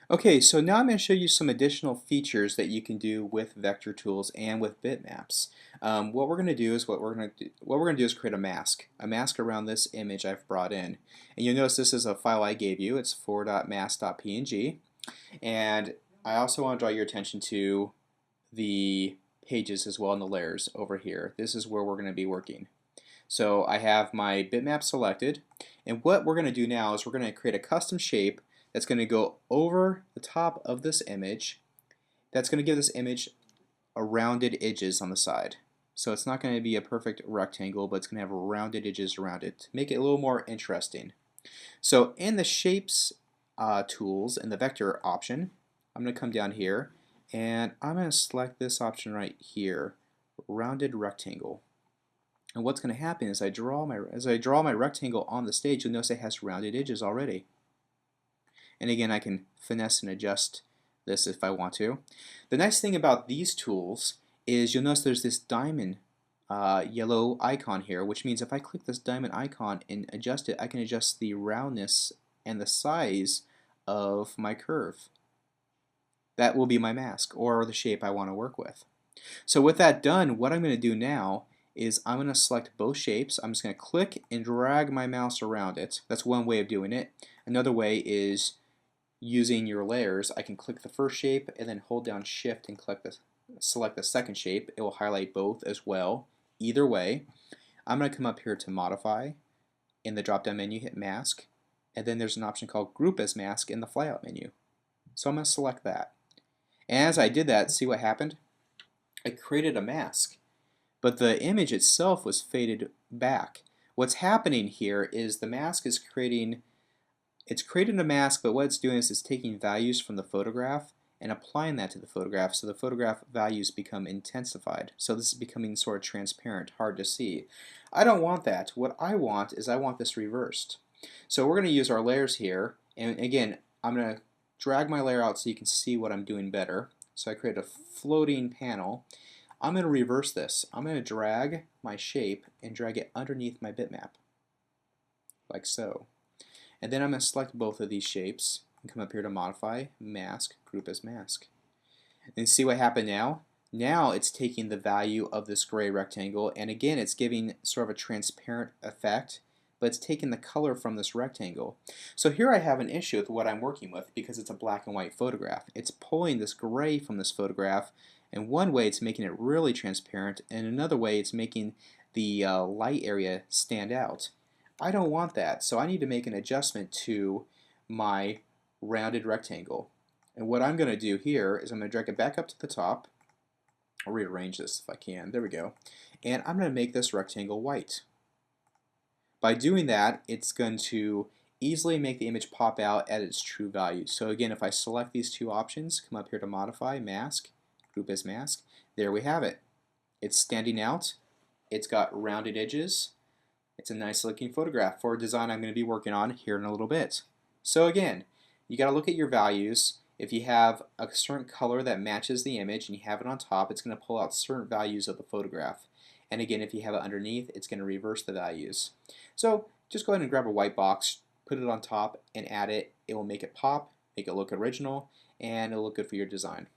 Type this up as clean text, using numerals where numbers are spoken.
Okay, so now I'm going to show you some additional features that you can do with vector tools and with bitmaps. What we're going to do is create a mask around this image I've brought in, and you'll notice this is a file I gave you. It's 4.Mask.png, and I also want to draw your attention to the pages as well and the layers over here. This is where we're going to be working. So I have my bitmap selected, and what we're going to do now is we're going to create a custom shape that's going to go over the top of this image. That's going to give this image a rounded edges on the side. So it's not going to be a perfect rectangle, but it's going to have rounded edges around it to make it a little more interesting. So in the shapes tools in the vector option, I'm going to come down here and I'm going to select this option right here, rounded rectangle. And what's going to happen is as I draw my rectangle on the stage, you'll notice it has rounded edges already. And again, I can finesse and adjust this if I want to. The nice thing about these tools is you'll notice there's this diamond yellow icon here, which means if I click this diamond icon and adjust it, I can adjust the roundness and the size of my curve. That will be my mask or the shape I want to work with. So with that done, what I'm going to do now is I'm going to select both shapes. I'm just going to click and drag my mouse around it. That's one way of doing it. Another way is using your layers. I can click the first shape and then hold down shift and select the second shape. It will highlight both as well. Either way, I'm going to come up here to modify. In the drop down menu, hit mask, and then there's an option called group as mask in the flyout menu. So I'm going to select that. And as I did that, see what happened? I created a mask, but the image itself was faded back. What's happening here is the mask is creating a mask, but what it's doing is it's taking values from the photograph and applying that to the photograph, so the photograph values become intensified. So this is becoming sort of transparent, hard to see. I don't want that. What I want is I want this reversed. So we're going to use our layers here, and again, I'm going to drag my layer out so you can see what I'm doing better. So I create a floating panel. I'm going to reverse this. I'm going to drag my shape and drag it underneath my bitmap, like so. And then I'm going to select both of these shapes and come up here to modify, mask, group as mask. And see what happened now? Now it's taking the value of this gray rectangle, and again it's giving sort of a transparent effect, but it's taking the color from this rectangle. So here I have an issue with what I'm working with because it's a black and white photograph. It's pulling this gray from this photograph, and one way it's making it really transparent, and another way it's making the light area stand out. I don't want that, so I need to make an adjustment to my rounded rectangle. And what I'm going to do here is I'm going to drag it back up to the top. I'll rearrange this if I can. There we go. And I'm going to make this rectangle white. By doing that, it's going to easily make the image pop out at its true value. So again, if I select these two options, come up here to modify, mask, group as mask, there we have it. It's standing out. It's got rounded edges. It's a nice looking photograph for a design I'm going to be working on here in a little bit. So again, you got to look at your values. If you have a certain color that matches the image and you have it on top, it's going to pull out certain values of the photograph. And again, if you have it underneath, it's going to reverse the values. So just go ahead and grab a white box, put it on top, and add it. It will make it pop, make it look original, and it'll look good for your design.